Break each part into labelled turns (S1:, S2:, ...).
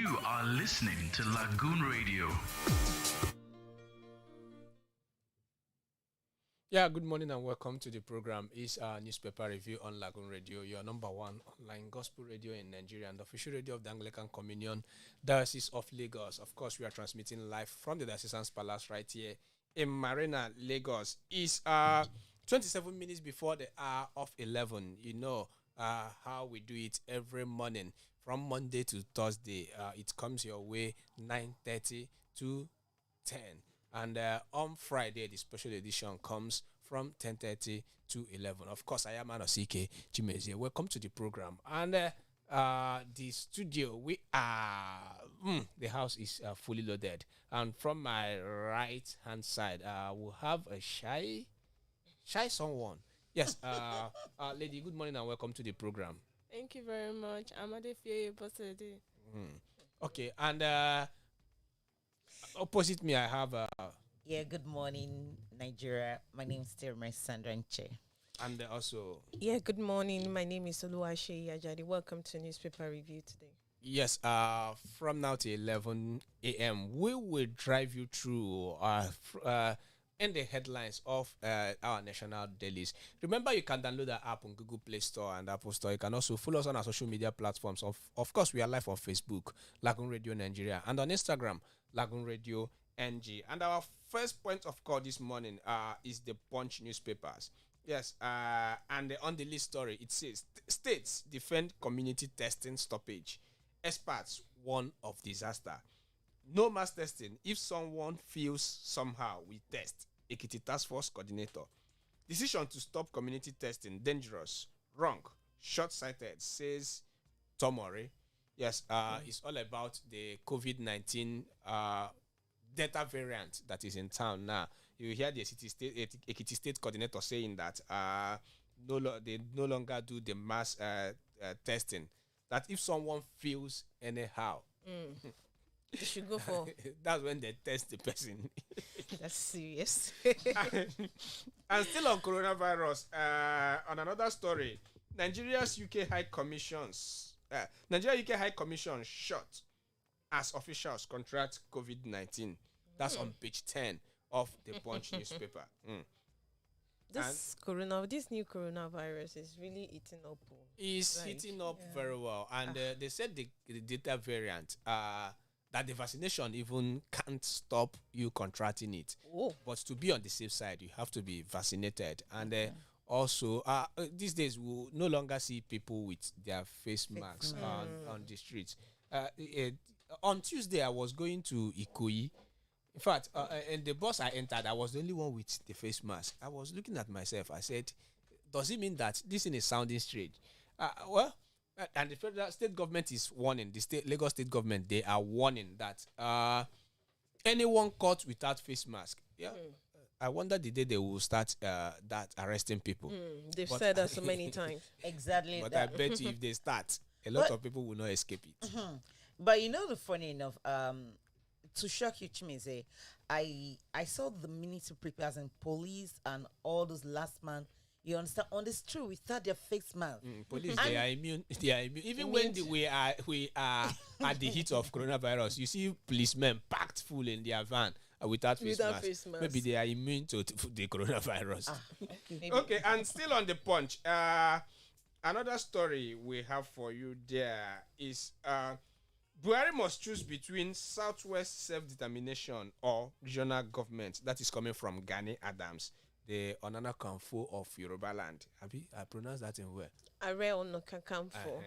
S1: You are listening to Lagoon Radio.
S2: Yeah, good morning and welcome to the program. It's our newspaper review on Lagoon Radio, your number one online gospel radio in Nigeria and the official radio of the Anglican Diocese of Lagos. Of course, we are transmitting live from the Diocesan Palace right here in Marina, Lagos. It's 27 minutes before the hour of 11. You know how we do it every morning from Monday to Thursday. It comes your way 9:30 to 10. And on Friday, the special edition comes from 10:30 to 11. Of course, I am Anosike Chimezie. Welcome to the program. And the studio, the house is fully loaded. And from my right-hand side, we'll have a shy someone. Yes, lady, good morning and welcome to the program.
S3: Thank you very much. I'm Adefiye Bosede.
S2: Okay, and opposite me, I have.
S4: Good morning, Nigeria. My name is Terma Sandra Nche.
S2: And also.
S3: Yeah, good morning. My name is Olumakaiye. Welcome to newspaper review today.
S2: Yes, from now to 11 a.m., we will drive you through in the headlines of our national dailies. Remember, you can download the app on Google Play Store and Apple Store. You can also follow us on our social media platforms. Of course, we are live on Facebook, Lagoon Radio Nigeria, and on Instagram, Lagoonradio.Ng. And our first point of call this morning is the Punch newspapers. Yes, and on the list story, it says, states defend community testing stoppage. Experts warn of disaster. No mass testing. If someone feels somehow, we test. Ekiti Task Force Coordinator. Decision to stop community testing. Dangerous. Wrong. Short-sighted, says Tomori. Yes, it's all about the COVID-19 Delta variant that is in town now. You hear the Ekiti State Coordinator saying that they no longer do the mass testing. That if someone feels anyhow,
S3: You should go for.
S2: that's when they test the person.
S3: That's serious.
S2: And still on coronavirus, on another story, Nigeria UK High Commission shot as officials contract COVID-19. That's on page 10 of the Punch newspaper.
S3: This new coronavirus is really eating up.
S2: It's hitting up very well. And they said the Delta variant, that the vaccination even can't stop you contracting it.
S3: Oh.
S2: But to be on the safe side, you have to be vaccinated. And also, these days, we'll no longer see people with their face masks on the streets. On Tuesday, I was going to Ikoyi. In fact, in the bus I entered, I was the only one with the face mask. I was looking at myself. I said, does it mean that this thing is sounding strange? And the federal state government is warning, Lagos state government, they are warning that anyone caught without face mask, I wonder the day they will start that arresting people.
S3: They've said that so many times.
S4: Exactly.
S2: But I bet you if they start, a lot of people will not escape it.
S4: But you know the funny enough, to shock you, Chimize, I saw the military preppers and police and all those last man. You understand? On the street without their face mask.
S2: Police, they are immune. They are immune. Even when we are at the heat of coronavirus, you see policemen packed full in their van without face mask. Maybe they are immune to the coronavirus. Okay, and still on the Punch, another story we have for you there is Buhari must choose between Southwest self-determination or regional government. That is coming from Gani Adams, the Onana Kanfo of Yoruba land. I pronounced that in well.
S3: Are Onana Kanfo.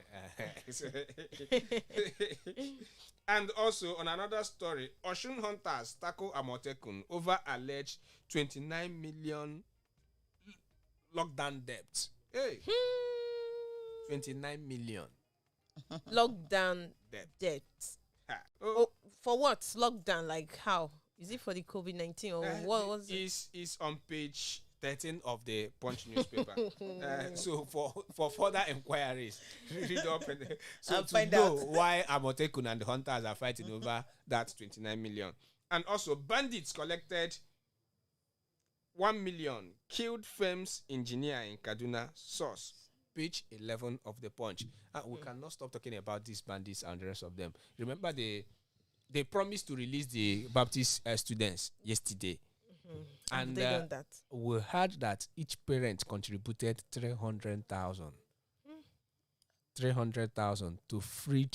S2: And also on another story, Osun hunters tackle Amotekun over alleged 29 million lockdown debt. Hey, 29 million
S3: lockdown debt. For what? Lockdown? Like how? Is it for the COVID-19 or what was it?
S2: Is on page 13 of the Punch newspaper. So for further inquiries, read up so to know why Amotekun and the hunters are fighting over that 29 million. And also, bandits collected 1 million, killed firm's engineer in Kaduna, source page 11 of the Punch. We cannot stop talking about these bandits and the rest of them. Remember, they promised to release the Baptist students yesterday. And
S3: they done that.
S2: we heard that each parent contributed 300,000. 300,000 to free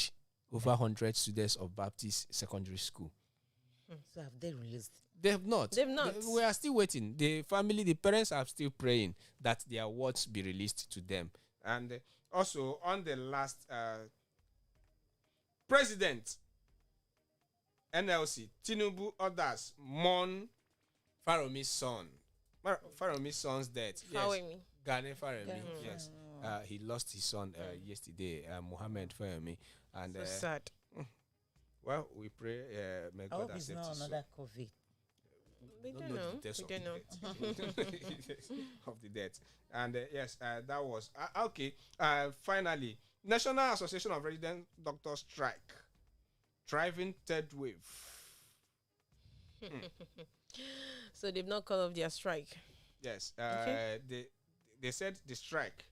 S2: over 100 students of Baptist secondary school.
S4: So have they released?
S2: They have not.
S3: They've not.
S2: We are still waiting. The parents are still praying that their words be released to them. And also on the last president, NLC, Tinubu orders mourn Faromi's son. Faromi's son's death. Yes. Gane Faromi. Yes. He lost his son yesterday, Mohammed Faromi. And
S3: So sad.
S2: well, we pray may
S4: I
S2: God
S4: hope it's
S2: accept
S4: not
S2: his soul.
S4: another COVID.
S3: We
S2: Don't
S3: don't know.
S2: the details
S3: We
S2: of
S3: don't
S2: the
S3: know.
S2: death. Of the death. And yes, that was okay. Finally, National Association of Resident Doctors strike, driving third wave.
S3: So they've not called off their strike.
S2: Yes,
S3: Okay.
S2: they said the strike.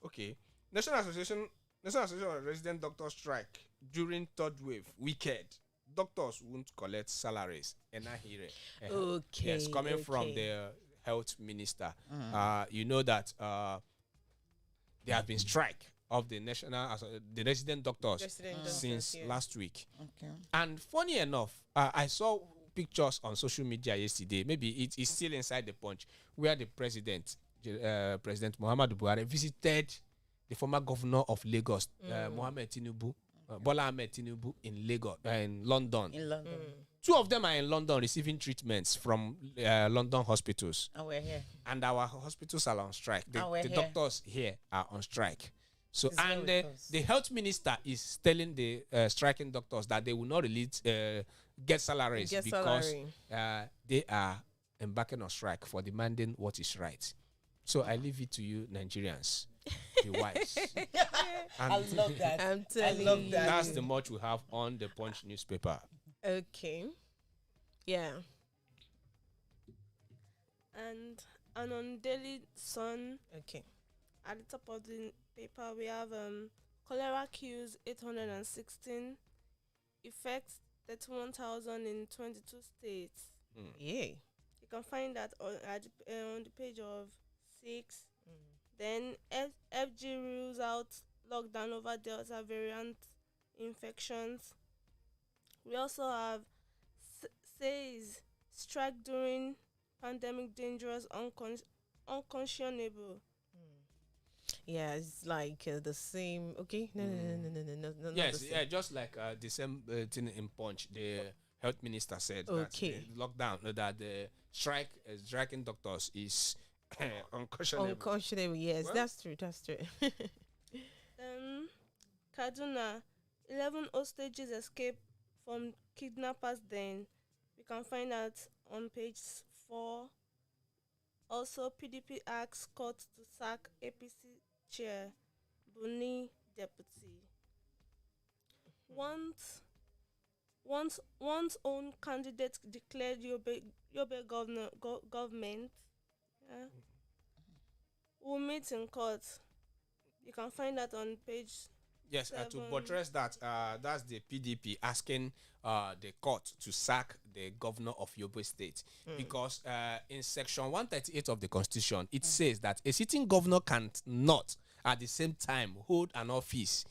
S2: Okay, National Association of Resident Doctors strike during third wave. Wicked. Doctors won't collect salaries. And I hear it.
S3: Okay.
S2: Yes, coming from the health minister. You know that there has been strike of the the resident doctors
S3: Resident doctors,
S2: since
S3: yes.
S2: last week.
S4: Okay.
S2: And funny enough, I saw pictures on social media yesterday. Maybe it is still inside the Punch, where the President Muhammadu Buhari visited the former governor of Lagos, Mohammed Tinubu, Bola Ahmed Tinubu in Lagos, in London.
S4: In London.
S2: Two of them are in London receiving treatments from London hospitals,
S4: And we're here.
S2: and our hospitals are on strike.
S4: And we're
S2: The
S4: here.
S2: doctors here are on strike. So,
S4: It's very
S2: and
S4: close.
S2: the health minister is telling the striking doctors that they will not release get salaries
S3: Get
S2: because
S3: salary.
S2: they are embarking on strike for demanding what is right. So I leave it to you, Nigerians. Be wise.
S4: I
S2: And
S4: love that.
S3: I'm
S4: I
S3: telling
S4: love
S3: you.
S4: that.
S2: that's the much we have on the Punch newspaper.
S3: Okay. Yeah.
S5: And on Daily Sun,
S3: Okay.
S5: at the top of the paper, we have cholera kills 816, affects 31,000 in 22 states.
S3: Yay.
S5: You can find that on the page of 6. Then FG rules out lockdown over Delta variant infections. We also have says strike during pandemic dangerous, unconscionable.
S3: Yeah, it's like the same. Okay. No. Not
S2: Yes,
S3: the
S2: yeah,
S3: same.
S2: just like the same thing in Punch, the health minister said
S3: Okay.
S2: that the lockdown, that the striking doctors is unconscionable.
S3: Unconscionable. Yes,
S2: Well-
S3: that's true. That's true.
S5: Kaduna, 11 hostages escape from kidnappers den. You can find that on page 4. Also, PDP asks court to sack APC chair, Buni deputy. Once one's own candidate declared Yobe government, yeah, will meet in court. You can find that on page.
S2: Yes, to
S5: 7.
S2: buttress that, that's the PDP asking the court to sack the governor of Yobe State because in section 138 of the Constitution, it says that a sitting governor cannot at the same time hold an office,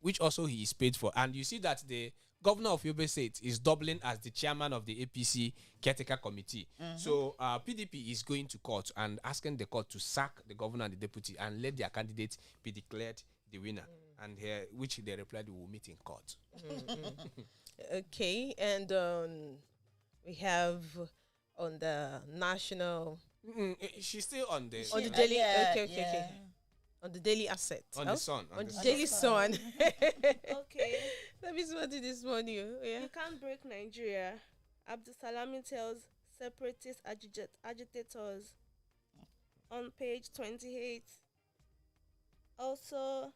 S2: which also he is paid for. And you see that the governor of Yobe State is doubling as the chairman of the APC caretaker committee. So PDP is going to court and asking the court to sack the governor and the deputy and let their candidate be declared the winner. And which they replied, we will meet in court.
S3: Okay, and we have on the national
S2: She's still on the
S3: on the daily.
S4: yeah,
S3: Okay. On the daily asset.
S2: on the sun.
S3: On the
S2: sun.
S3: daily sun.
S5: Okay.
S3: Let me see what did this morning. Yeah.
S5: You can't break Nigeria. Abdusalami tells separatist agitators on page 28. Also,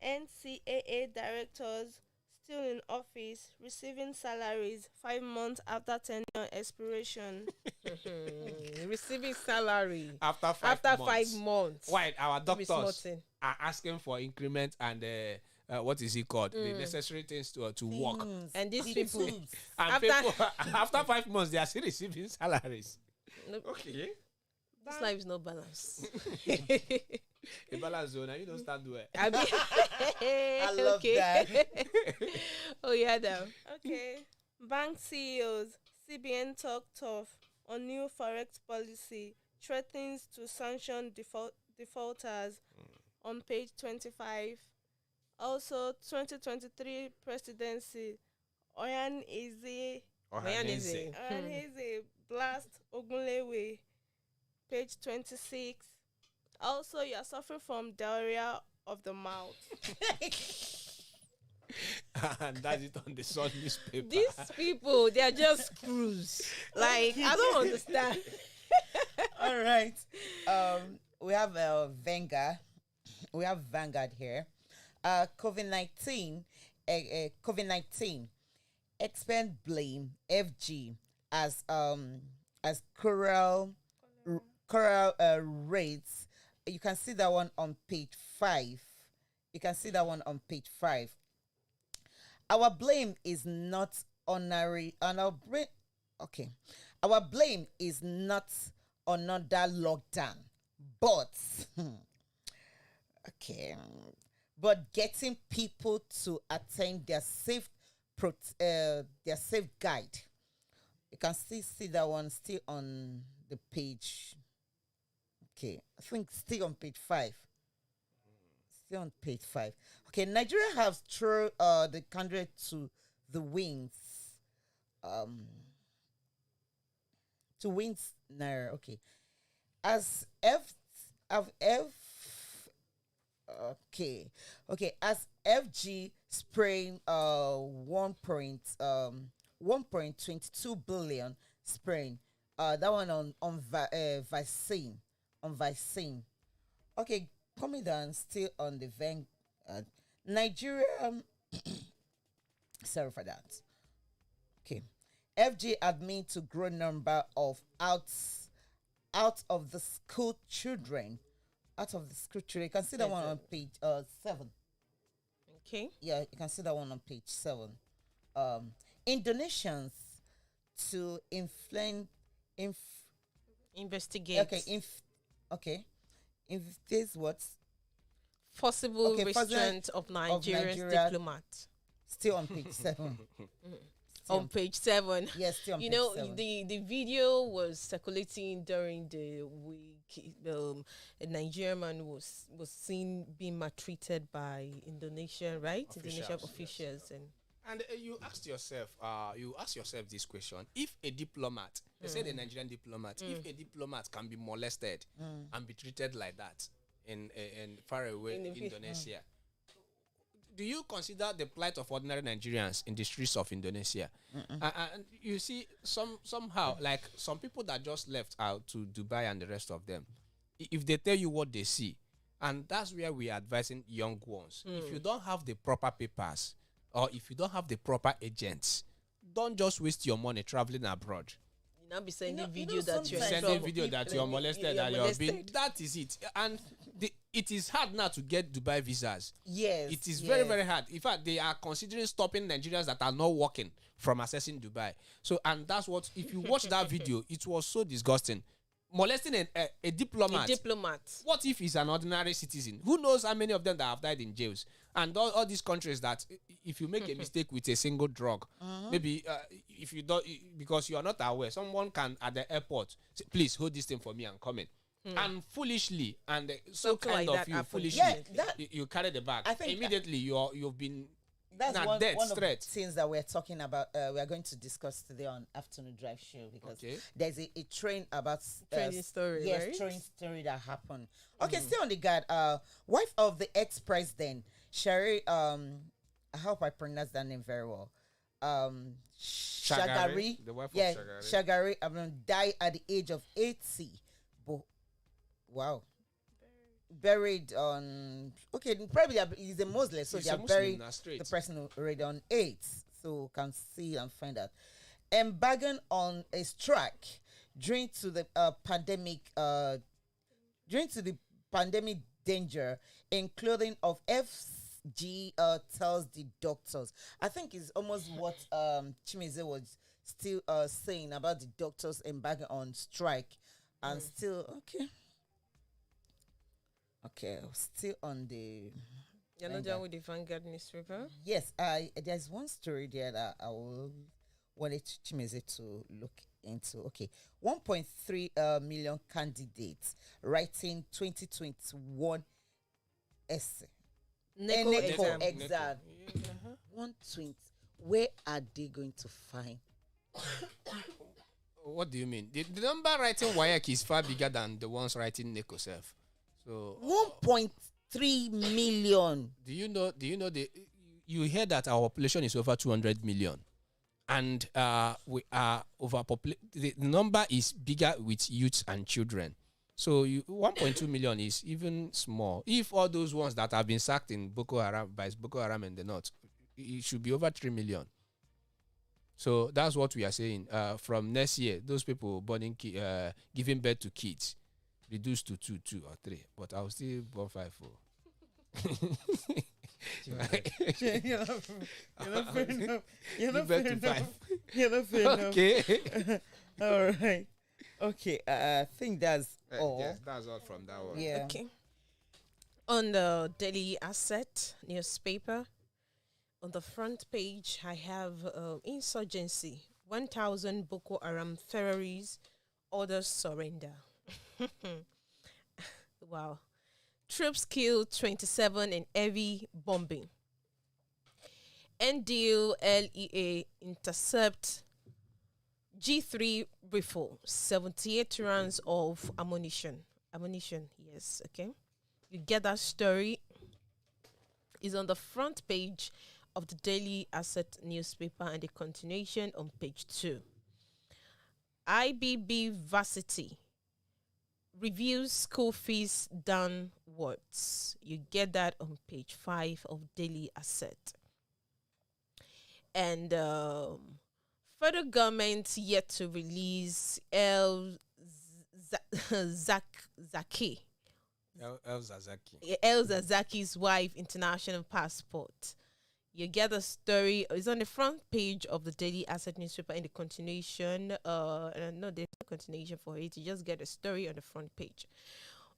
S5: NCAA directors still in office, receiving salaries 5 months after tenure expiration.
S3: Receiving salary
S2: After
S3: after 5
S2: 5 months.
S3: months.
S2: Why our
S3: No be small
S2: doctors
S3: thing.
S2: are asking for increment and what is it called? The necessary things to work.
S3: And these
S4: The
S3: people,
S4: tubes.
S2: And
S3: after-
S2: people, after 5 months, they are still receiving salaries.
S3: Nope,
S2: Okay.
S3: this life is no balance.
S2: A balance zone, and you don't stand well.
S3: I
S4: love that.
S3: Oh yeah, though.
S5: Okay. Bank CEOs, CBN talk tough on new forex policy, threatens to sanction defaulters on page 25. Also, 2023 presidency, Oyaneze
S3: Oyaneze.
S5: blast Ogunlewe, page 26. Also, you are suffering from diarrhea of the mouth.
S2: And that's it on the Sun newspaper.
S3: These people, they are just screws. Like, I don't understand.
S4: All right. We have Vanguard. We have Vanguard here. COVID-19. COVID-19. Expert blame FG as coral rates. You can see that one on page 5. You can see that one on page 5. Our blame is not honorary. Okay. Our blame is not another lockdown, but okay, but getting people to attain their safe guide. You can still see that one still on the page. Okay, I think still on page 5. Still on page 5. Okay, Nigeria has thrown the country to the winds. To wins Naira. Okay, as as FG spraying 1.22 billion spraying that one on vaccine. Okay, coming down still on the Nigeria. Sorry for that. Okay, FG admit to grow number of out of the school children. Out of the school children. You can see that one on page 7.
S3: Okay.
S4: Yeah, you can see that one on page 7. Indonesians to
S3: Investigate.
S4: Okay. If this what?
S3: Possible
S4: Okay,
S3: restraint of Nigeria's diplomat.
S4: Still on page 7.
S3: On page 7.
S4: Yes, still on
S3: You
S4: page
S3: know,
S4: 7.
S3: the video was circulating during the week. A Nigerian man was seen being maltreated by Indonesian, right? Indonesian officials.
S2: And you ask yourself this question: if a diplomat, they say the Nigerian diplomat, if a diplomat can be molested and be treated like that in far away Indonesia, do you consider the plight of ordinary Nigerians in the streets of Indonesia? And you see, somehow, like some people that just left out to Dubai and the rest of them, if they tell you what they see, and that's where we are advising young ones. If you don't have the proper papers, or if you don't have the proper agents, don't just waste your money traveling abroad.
S3: You now be sending
S4: you know
S3: video that you're
S4: sometimes
S2: Sending video that you're molested, that you're being. That is it. And it is hard now to get Dubai visas.
S4: Yes.
S2: It is very, very hard. In fact, they are considering stopping Nigerians that are not working from accessing Dubai. So, and that's what, if you watch that video, it was so disgusting. Molesting a diplomat.
S3: A diplomat.
S2: What if he's an ordinary citizen? Who knows how many of them that have died in jails? And all these countries that if you make a mistake with a single drug, maybe if you don't, because you are not aware, someone can at the airport say, please hold this thing for me and come in. And foolishly, and so
S3: Something
S2: kind
S3: like
S2: of
S3: that
S2: you
S3: happened.
S2: foolishly,
S4: Yeah,
S2: you carry the bag.
S4: I think
S2: immediately you've been
S4: that's one
S2: dead
S4: of the
S2: straight.
S4: things that we're talking about. We are going to discuss today on Afternoon Drive Show because there's a train about
S3: Training story,
S4: yes,
S3: right?
S4: train story that happened. Okay, still on the guard. Wife of the ex-president Shari. I hope I pronounced that name very well. Shagari,
S2: the wife of
S4: Shagari. Died at the age of 80. But wow, buried on. Okay, probably he's a Muslim, so
S2: He's
S4: they
S2: a
S4: are
S2: Muslim,
S4: buried
S2: that's straight.
S4: the person already on 8th, so can see and find out. Embarking on a strike due to the pandemic. Due to the pandemic danger in clothing of FG tells the doctors. I think it's almost what Chimize was still saying about the doctors embarking on strike and still still on the
S3: You're not done with the Vanguard newspaper?
S4: yes. There's one story there that I will wanted Chimize to look into. Okay, 1.3 million candidates writing 2021 essay.
S3: NECO exam.
S4: exam. 120. Where are they going to find?
S2: What do you mean? The number writing WAEC is far bigger than the ones writing NECO self. So
S4: 1.3 million.
S2: do you know you hear that our population is over 200 million, and we are overpopulated. The number is bigger with youths and children. So 1.2 million is even small. If all those ones that have been sacked in Boko Haram in the north, it should be over 3 million. So that's what we are saying. From next year, those people giving birth to kids reduced to 2 or 3. But I'll still born 5 4.
S4: You're not fair enough. You're not
S2: Give
S4: fair
S2: birth to
S4: enough.
S2: 5.
S4: You're not fair enough.
S2: Okay.
S4: All right. Okay. I think that's all.
S2: Yes, that's all from that one.
S4: Yeah.
S3: Okay. On the Daily Asset newspaper, on the front page, I have insurgency. 1,000 Boko Haram terrorists orders surrender. Wow. Troops killed 27 in heavy bombing. NDLEA intercept G3 rifle, 78 rounds of ammunition. Yes, okay. You get that story. Is on the front page of the Daily Asset newspaper and the continuation on page 2. IBB Varsity reviews school fees downwards. You get that on page 5 of Daily Asset. And federal government yet to release Zaki. El Zazaki's wife international passport. You get the story. It's on the front page of the Daily Asset newspaper in the continuation. No, there's no continuation for it. You just get a story on the front page.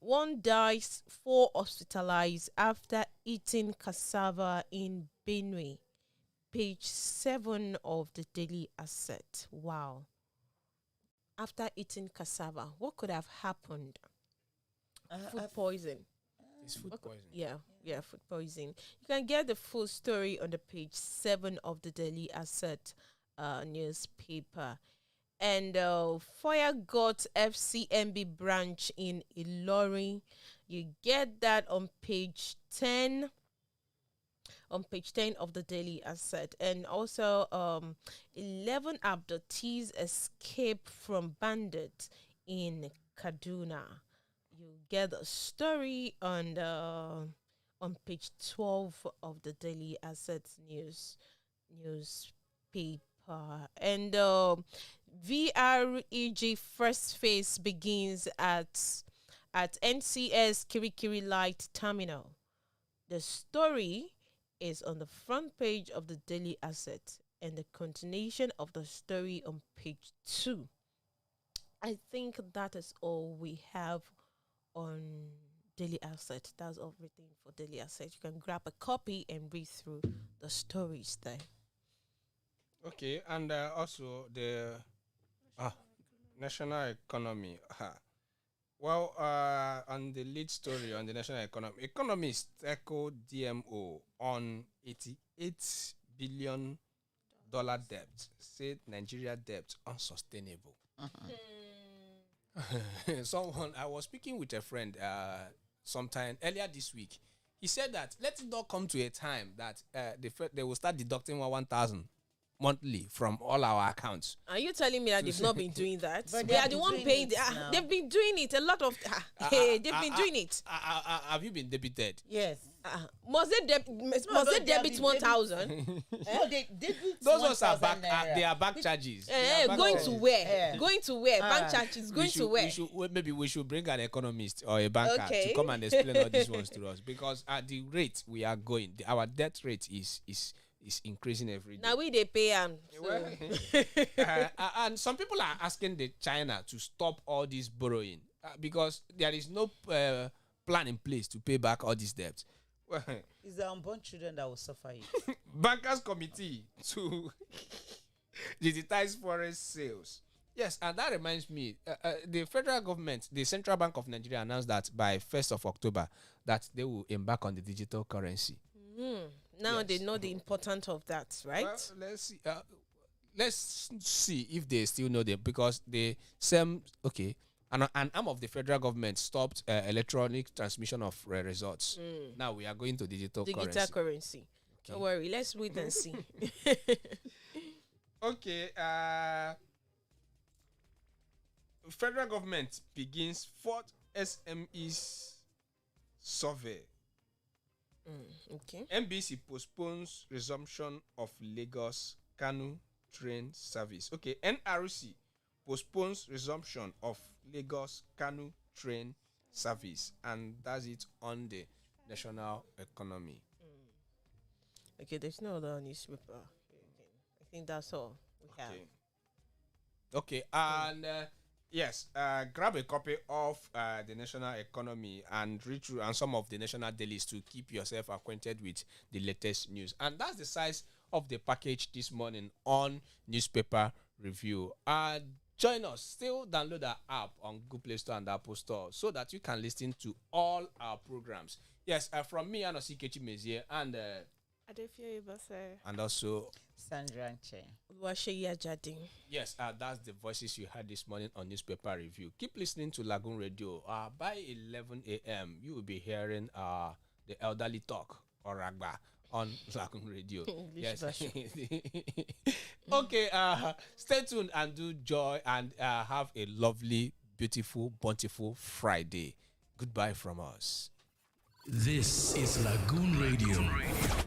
S3: 1 dies, 4 hospitalized after eating cassava in Benue. Page 7 of the Daily Asset. Wow. After eating cassava, what could have happened? Food poison.
S2: It's food poison.
S3: Yeah, food poison. You can get the full story on the page 7 of the Daily Asset newspaper. And fire got FCMB branch in Ilorin. You get that on page 10. On page 10 of the Daily Asset. And also 11 abductees escape from bandits in Kaduna. You get a story on page 12 of the Daily Assets newspaper. And VREG first phase begins at NCS Kirikiri Light Terminal. The story is on the front page of the Daily Asset and the continuation of the story on page 2. I think that is all we have on Daily Asset. That's everything for Daily Asset. You can grab a copy and read through the stories there.
S2: Okay, and also the national economy. Well, on the lead story on the national economy, economists echo DMO on $88 billion debt, said Nigeria debt unsustainable. I was speaking with a friend sometime earlier this week. He said that let it not come to a time that they will start deducting 1,000 monthly from all our accounts.
S3: Are you telling me that they've not been doing that?
S4: But
S3: They
S4: they
S3: are
S4: have
S3: the
S4: been
S3: one
S4: doing
S3: paying.
S4: it now.
S3: They've been doing it. A lot of. They've been doing it.
S2: Have you been debited?
S4: Yes.
S3: Must they
S4: but they have
S3: debit
S4: been
S3: 1,000?
S4: No, they did
S2: Those ones are
S4: 1,000
S2: back.
S4: naira.
S2: They are back charges. They are back
S3: Going
S2: charges.
S3: to where?
S4: Yeah.
S3: Going to where? Bank charges. Going to where?
S2: Maybe we should bring an economist or a banker
S3: Okay.
S2: to come and explain all these ones to us, because at the rate we are going, our debt rate is increasing every day.
S3: Now they pay them.
S2: Well, and some people are asking the China to stop all this borrowing because there is no plan in place to pay back all these debts. Well,
S4: It's the unborn children that will suffer it.
S2: Bankers Committee to digitize foreign sales. Yes, and that reminds me, the federal government, the Central Bank of Nigeria, announced that by 1st of October that they will embark on the digital currency.
S3: Now
S2: Yes.
S3: they know the importance of that, right?
S2: Well, let's see. Let's see if they still know them, because the same an arm of the federal government stopped electronic transmission of results. Now we are going to digital
S3: currency. Don't worry, let's wait and see.
S2: Okay. Federal government begins 4th SMEs survey.
S3: Okay.
S2: NBC postpones resumption of Lagos Kanu train service. Okay, NRC postpones resumption of Lagos Kanu train service, and that's it on the national economy.
S3: Okay, there's no other newspaper. I think that's all we have.
S2: Okay, and yes, grab a copy of the national economy and read through and some of the national dailies to keep yourself acquainted with the latest news. And that's the size of the package this morning on Newspaper Review. Join us. Still download our app on Google Play Store and Apple Store so that you can listen to all our programs. Yes, from me, Anosike Chimezie, and
S5: Adefio Ibase.
S2: and also
S4: Sandra Nche.
S3: Olumakaiye Ajadi.
S2: yes, that's the voices you heard this morning on Newspaper Review. Keep listening to Lagoon Radio. By 11 a.m., you will be hearing the elderly talk or ragba on Lagoon Radio. Yes. Okay, stay tuned and do joy and have a lovely, beautiful, bountiful Friday. Goodbye from us.
S1: This is Lagoon Radio.